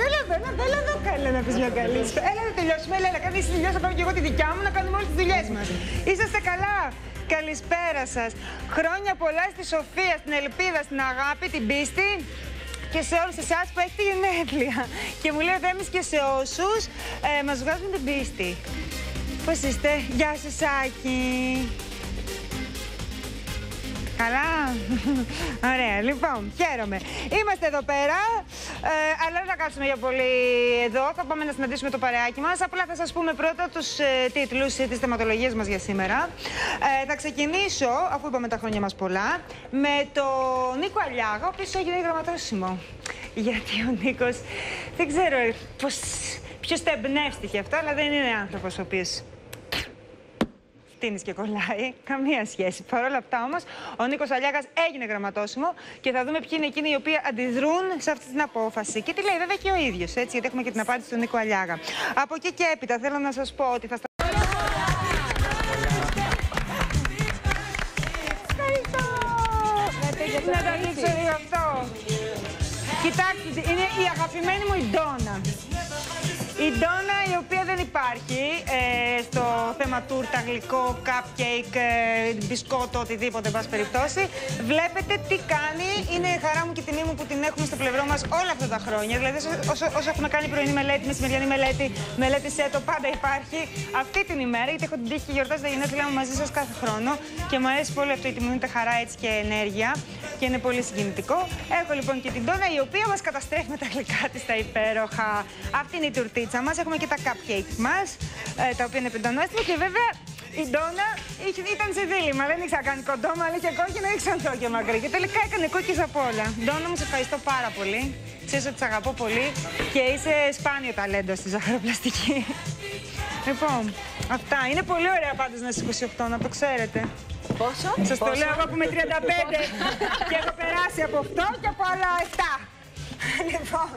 έλα εδώ, καλά να πεις μια καλή. Έλα να τελειώσουμε, έλα, κάνει εσύ δουλειά, θα κάνω και εγώ τη δικιά μου, να κάνουμε όλες τις δουλειές μας. Είσαστε καλά. Καλησπέρα σας. Χρόνια πολλά στη Σοφία, στην ελπίδα, στην αγάπη, την πίστη και σε όλους εσάς που έχετε γενέθλια. Και μου λέει ο Δέμης και σε όσους μας βγάζουν την πίστη. Πώς είστε? Γεια σας, Σάκη. Καλά. Ωραία, λοιπόν, χαίρομαι. Είμαστε εδώ πέρα, αλλά δεν θα κάτσουμε για πολύ εδώ. Θα πάμε να συναντήσουμε το παρεάκι μας. Απλά θα σας πούμε πρώτα τους τίτλους της θεματολογίας μας για σήμερα. Θα ξεκινήσω, αφού είπαμε τα χρόνια μας πολλά, με τον Νίκο Αλιάγα, ο οποίος έγινε γραμματόσημο. Γιατί ο Νίκος, δεν ξέρω ποιος τα εμπνεύστηκε αυτό, αλλά δεν είναι άνθρωπος ο οποίος φτύνεις και κολλάει. Καμία σχέση. Παρ' όλα αυτά όμως, ο Νίκος Αλιάγας έγινε γραμματόσημο και θα δούμε ποιοι είναι εκείνοι οι οποίοι αντιδρούν σε αυτή την απόφαση. Και τι λέει βέβαια και ο ίδιος, έτσι, γιατί έχουμε και την απάντηση του Νίκου Αλιάγα. Από εκεί και έπειτα θέλω να σας πω ότι θα Ευχαριστώ! Να το ανοίξω λίγο αυτό. Κοιτάξτε, είναι η αγαπημένη μου η Ντόνα. Η Ντόνα, η οποία δεν υπάρχει στο θέμα τούρτα, γλυκό, cupcake, μπισκότο, οτιδήποτε, εν πάση περιπτώσει. Βλέπετε τι κάνει. Είναι χαρά μου και τιμή μου που την έχουμε στο πλευρό μας όλα αυτά τα χρόνια. Δηλαδή, όσο έχουμε κάνει πρωινή μελέτη, μεσημεριανή μελέτη, μελέτησέ το, πάντα υπάρχει αυτή την ημέρα. Γιατί έχω την τύχη και γιορτάζω τα γενέθλιά μου μαζί σας κάθε χρόνο. Και μου αρέσει πολύ αυτό, γιατί μου δίνεται χαρά έτσι και ενέργεια. Και είναι πολύ συγκινητικό. Έχω λοιπόν και την Ντόνα, η οποία μας καταστρέφει με τα γλυκά της τα υπέροχα. Αυτή είναι η τουρτίτσα μας. Έχουμε και τα cupcake μας, τα οποία είναι πεντανόστιμα. Και βέβαια η Ντόνα ήταν σε δίλημμα. Δεν ήξερα να κάνει κοντό, αλλά είχε κόκκινο, ήξερα να και μακρύ. Και τελικά έκανε κόκκις απ' όλα. Ντόνα, μου σε ευχαριστώ πάρα πολύ. Ξέρεις ότι σε αγαπώ πολύ και είσαι σπάνιο ταλέντο στη ζαχαροπλαστική. Λοιπόν, αυτά. Είναι πολύ ωραία πάντως να είσαι 28, να το ξέρετε. Πόσο? Σας το λέω εγώ που είμαι 35 και έχω περάσει από αυτό και από άλλα 7. Λοιπόν.